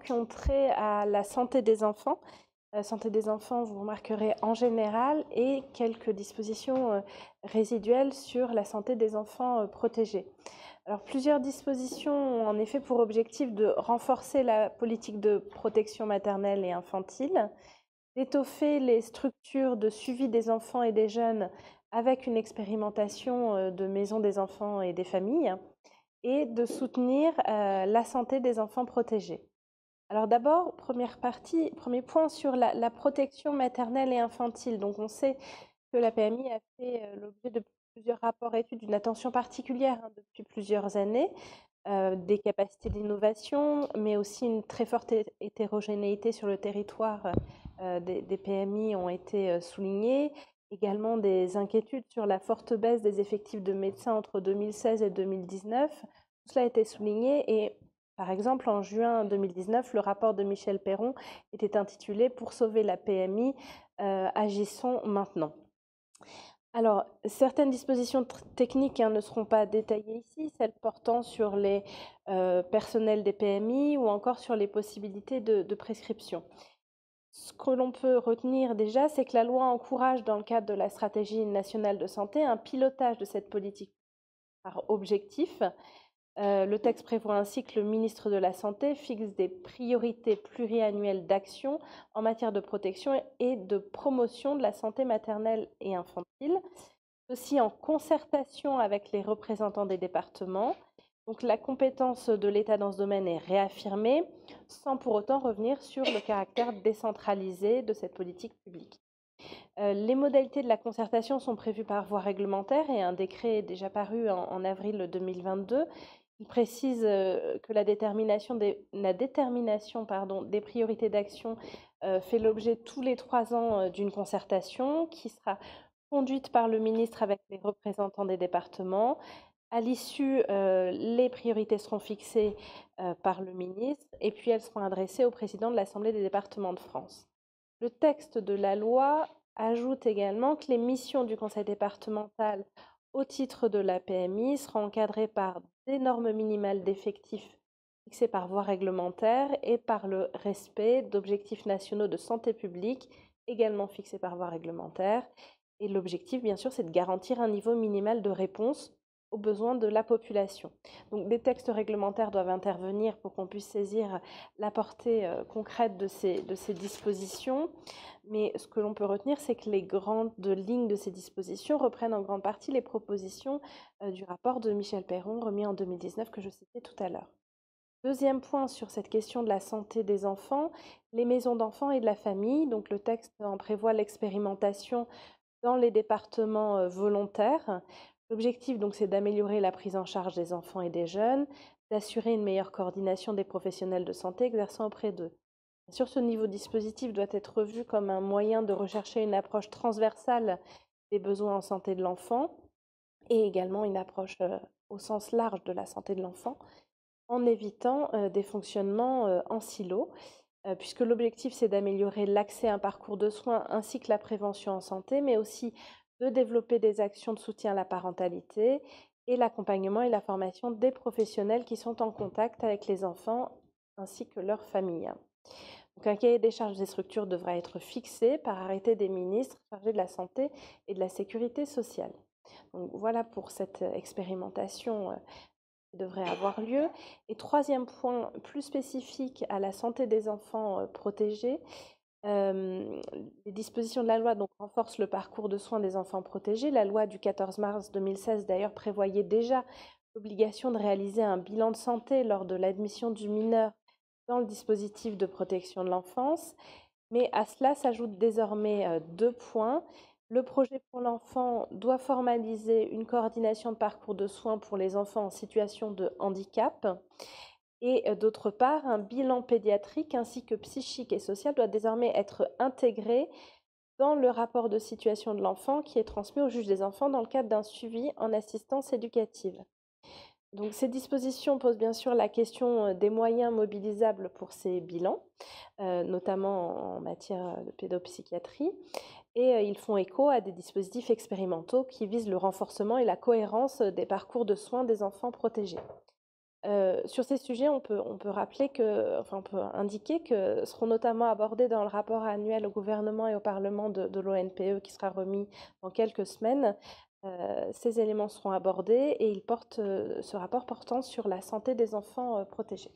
qui ont trait à la santé des enfants. Santé des enfants, vous remarquerez en général, et quelques dispositions résiduelles sur la santé des enfants protégés. Alors, plusieurs dispositions ont en effet pour objectif de renforcer la politique de protection maternelle et infantile, d'étoffer les structures de suivi des enfants et des jeunes avec une expérimentation de maisons des enfants et des familles, et de soutenir la santé des enfants protégés. Alors d'abord, première partie, premier point sur la protection maternelle et infantile. Donc on sait que la PMI a fait l'objet de plusieurs rapports et études d'une attention particulière depuis plusieurs années, des capacités d'innovation, mais aussi une très forte hétérogénéité sur le territoire des PMI ont été soulignées. Également des inquiétudes sur la forte baisse des effectifs de médecins entre 2016 et 2019. Tout cela a été souligné et par exemple, en juin 2019, le rapport de Michel Perron était intitulé « Pour sauver la PMI, agissons maintenant ». Alors, certaines dispositions techniques ne seront pas détaillées ici, celles portant sur les personnels des PMI ou encore sur les possibilités de prescription. Ce que l'on peut retenir déjà, c'est que la loi encourage, dans le cadre de la stratégie nationale de santé, un pilotage de cette politique par objectif. Le texte prévoit ainsi que le ministre de la Santé fixe des priorités pluriannuelles d'action en matière de protection et de promotion de la santé maternelle et infantile, ceci en concertation avec les représentants des départements. Donc la compétence de l'État dans ce domaine est réaffirmée, sans pour autant revenir sur le caractère décentralisé de cette politique publique. Les modalités de la concertation sont prévues par voie réglementaire et un décret est déjà paru en avril 2022. Il précise que la détermination des priorités d'action fait l'objet tous les 3 ans d'une concertation qui sera conduite par le ministre avec les représentants des départements. À l'issue, les priorités seront fixées par le ministre et puis elles seront adressées au président de l'Assemblée des départements de France. Le texte de la loi ajoute également que les missions du conseil départemental au titre de la PMI seront encadrées par des normes minimales d'effectifs fixées par voie réglementaire et par le respect d'objectifs nationaux de santé publique également fixés par voie réglementaire. Et l'objectif, bien sûr, c'est de garantir un niveau minimal de réponse aux besoins de la population. Donc des textes réglementaires doivent intervenir pour qu'on puisse saisir la portée concrète de ces dispositions. Mais ce que l'on peut retenir, c'est que les grandes lignes de ces dispositions reprennent en grande partie les propositions du rapport de Michel Perron remis en 2019 que je citais tout à l'heure. Deuxième point sur cette question de la santé des enfants, les maisons d'enfants et de la famille. Donc le texte en prévoit l'expérimentation dans les départements volontaires. L'objectif, donc, c'est d'améliorer la prise en charge des enfants et des jeunes, d'assurer une meilleure coordination des professionnels de santé exerçant auprès d'eux. Bien sûr, ce niveau dispositif doit être revu comme un moyen de rechercher une approche transversale des besoins en santé de l'enfant et également une approche au sens large de la santé de l'enfant, en évitant des fonctionnements en silo, puisque l'objectif, c'est d'améliorer l'accès à un parcours de soins ainsi que la prévention en santé, mais aussi de développer des actions de soutien à la parentalité et l'accompagnement et la formation des professionnels qui sont en contact avec les enfants ainsi que leurs familles. Donc, un cahier des charges des structures devra être fixé par arrêté des ministres chargés de la santé et de la sécurité sociale. Donc, voilà pour cette expérimentation qui devrait avoir lieu. Et troisième point plus spécifique à la santé des enfants protégés, les dispositions de la loi donc, renforcent le parcours de soins des enfants protégés. La loi du 14 mars 2016 d'ailleurs prévoyait déjà l'obligation de réaliser un bilan de santé lors de l'admission du mineur dans le dispositif de protection de l'enfance. Mais à cela s'ajoutent désormais 2 points. Le projet pour l'enfant doit formaliser une coordination de parcours de soins pour les enfants en situation de handicap. Et d'autre part, un bilan pédiatrique ainsi que psychique et social doit désormais être intégré dans le rapport de situation de l'enfant qui est transmis au juge des enfants dans le cadre d'un suivi en assistance éducative. Donc, ces dispositions posent bien sûr la question des moyens mobilisables pour ces bilans, notamment en matière de pédopsychiatrie, et ils font écho à des dispositifs expérimentaux qui visent le renforcement et la cohérence des parcours de soins des enfants protégés. Sur ces sujets, on peut rappeler on peut indiquer que seront notamment abordés dans le rapport annuel au gouvernement et au parlement de l'ONPE qui sera remis dans quelques semaines. Ces éléments seront abordés et ce rapport portant sur la santé des enfants, protégés.